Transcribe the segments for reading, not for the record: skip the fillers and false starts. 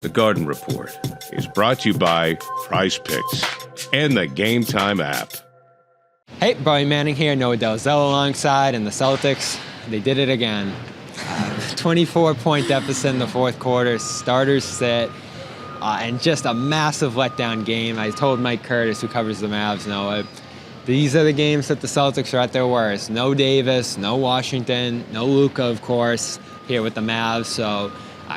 The Garden Report is brought to you by Prize Picks and the Game Time app. Hey, Brian Manning here, Noah Dalzell alongside, and the Celtics, they did it again. 24-point deficit in the fourth quarter, starters sit, and just a massive letdown game. I told Mike Curtis, who covers the Mavs, Noah, these are the games that the Celtics are at their worst. No Davis, no Washington, no Luka, of course, here with the Mavs, so...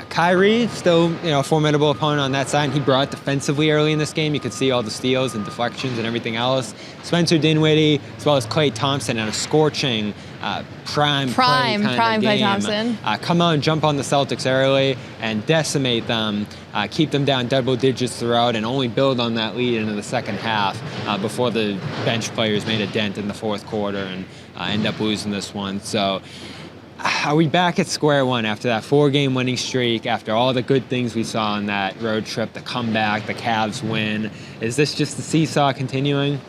Kyrie, still a formidable opponent on that side. He brought defensively early in this game. You could see all the steals and deflections and everything else. Spencer Dinwiddie, as well as Klay Thompson, and a scorching prime Klay Thompson. Come out and jump on the Celtics early and decimate them, keep them down double digits throughout, and only build on that lead into the second half before the bench players made a dent in the fourth quarter and end up losing this one. So. Are we back at square one after that 4-game winning streak, after all the good things we saw on that road trip, the comeback, the Cavs win? Is this just the seesaw continuing?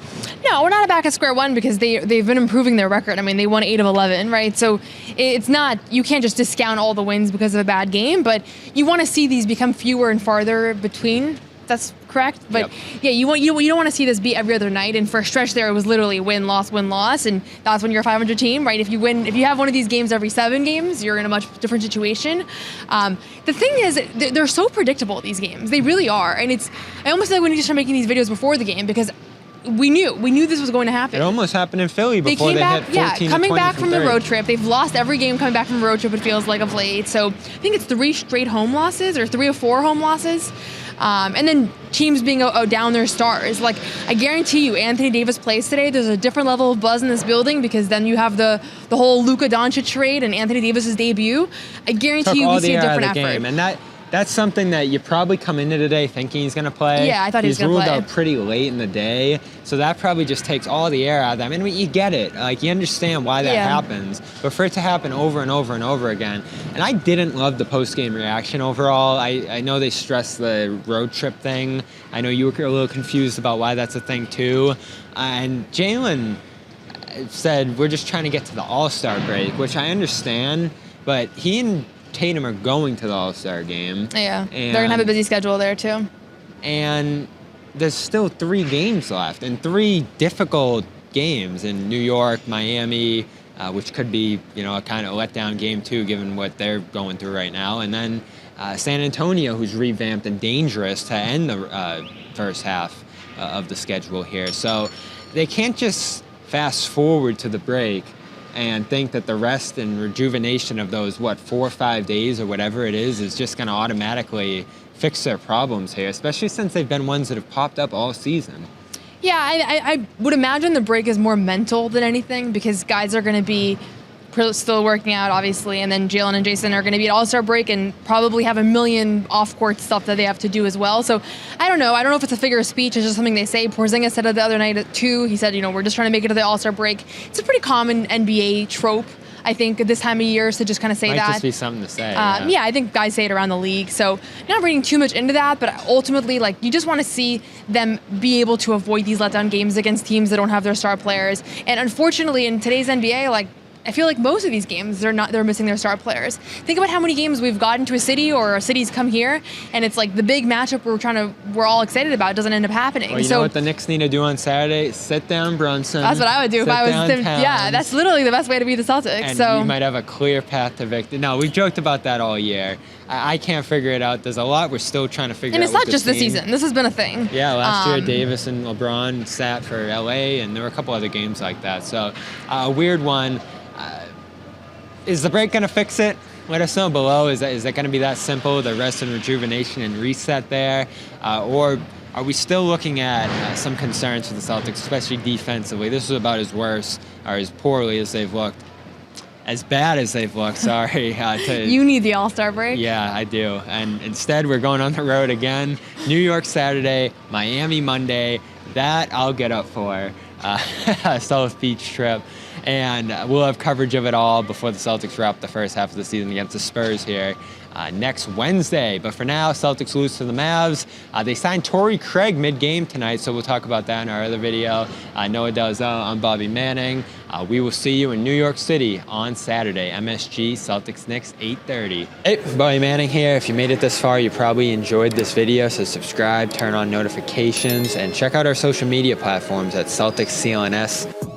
No, we're not back at square one because they've been improving their record. I mean, they won 8 of 11, right? So it's not, you can't just discount all the wins because of a bad game, but you want to see these become fewer and farther between. That's correct, but yeah, you don't want to see this be every other night. And for a stretch there, it was literally win loss, and that's when you're a 500 team, right? If you have one of these games every 7 games, you're in a much different situation. The thing is, they're so predictable, these games. They really are, and I almost feel like we need to start making these videos before the game because we knew this was going to happen. It almost happened in Philly before they hit 14 coming back from the three. road trip. They've lost every game coming back from the road trip, it feels like, of late. So I think it's 3 straight home losses or 3 or 4 home losses. And then teams being down their stars. Like, I guarantee you, Anthony Davis plays today, there's a different level of buzz in this building because then you have the whole Luka Doncic trade and Anthony Davis's debut. I guarantee you we see a different effort. Game. And that's something that you probably come into today thinking he's going to play. Yeah, I thought he was going to play. He's ruled out pretty late in the day, so that probably just takes all the air out of them. I mean, you get it. Like, you understand why that happens, but for it to happen over and over and over again. And I didn't love the post-game reaction overall. I know they stressed the road trip thing. I know you were a little confused about why that's a thing, too. And Jalen said, we're just trying to get to the All-Star break, which I understand, but he and Tatum are going to the All-Star game. Yeah, they're going to have a busy schedule there, too. And there's still 3 games left, and 3 difficult games in New York, Miami, which could be, a kind of letdown game, too, given what they're going through right now. And then San Antonio, who's revamped and dangerous to end the first half of the schedule here. So they can't just fast forward to the break and think that the rest and rejuvenation of those, 4 or 5 days or whatever it is just going to automatically fix their problems here, especially since they've been ones that have popped up all season. Yeah, I would imagine the break is more mental than anything because guys are going to be still working out, obviously, and then Jalen and Jason are going to be at All-Star break and probably have a million off-court stuff that they have to do as well. So I don't know. I don't know if it's a figure of speech. It's just something they say. Porzingis said it the other night, too. He said, we're just trying to make it to the All-Star break. It's a pretty common NBA trope, I think, at this time of year, to just kind of say that. Might just be something to say. Yeah, I think guys say it around the league. So not reading too much into that, but ultimately, you just want to see them be able to avoid these letdown games against teams that don't have their star players. And unfortunately, in today's NBA, I feel like most of these games, they're missing their star players. Think about how many games we've gotten to a city or a city's come here, and it's like the big matchup we're all excited about doesn't end up happening. Well, you know what the Knicks need to do on Saturday? Sit down Brunson. That's what I would do if I was them. Yeah, that's literally the best way to beat the Celtics. And so you might have a clear path to victory. No, we've joked about that all year. I can't figure it out. There's a lot we're still trying to figure out. And it's not just this season. This has been a thing. Yeah, last year Davis and LeBron sat for LA, and there were a couple other games like that. So a weird one. Is the break going to fix it? Let us know below. Is that going to be that simple, the rest and rejuvenation and reset there? Or are we still looking at some concerns for the Celtics, especially defensively? This is about as worse or as poorly as they've looked. As bad as they've looked, sorry. You need the All-Star break? Yeah, I do. And instead, we're going on the road again. New York Saturday, Miami Monday. That I'll get up for. South Beach trip. And we'll have coverage of it all before the Celtics wrap the first half of the season against the Spurs here next Wednesday. But for now, Celtics lose to the Mavs. They signed Torrey Craig mid-game tonight, so we'll talk about that in our other video. Noah Dalzell, I'm Bobby Manning. We will see you in New York City on Saturday. MSG, Celtics Knicks, 8:30. Hey, Bobby Manning here. If you made it this far, you probably enjoyed this video, so subscribe, turn on notifications, and check out our social media platforms at Celtics CLNS.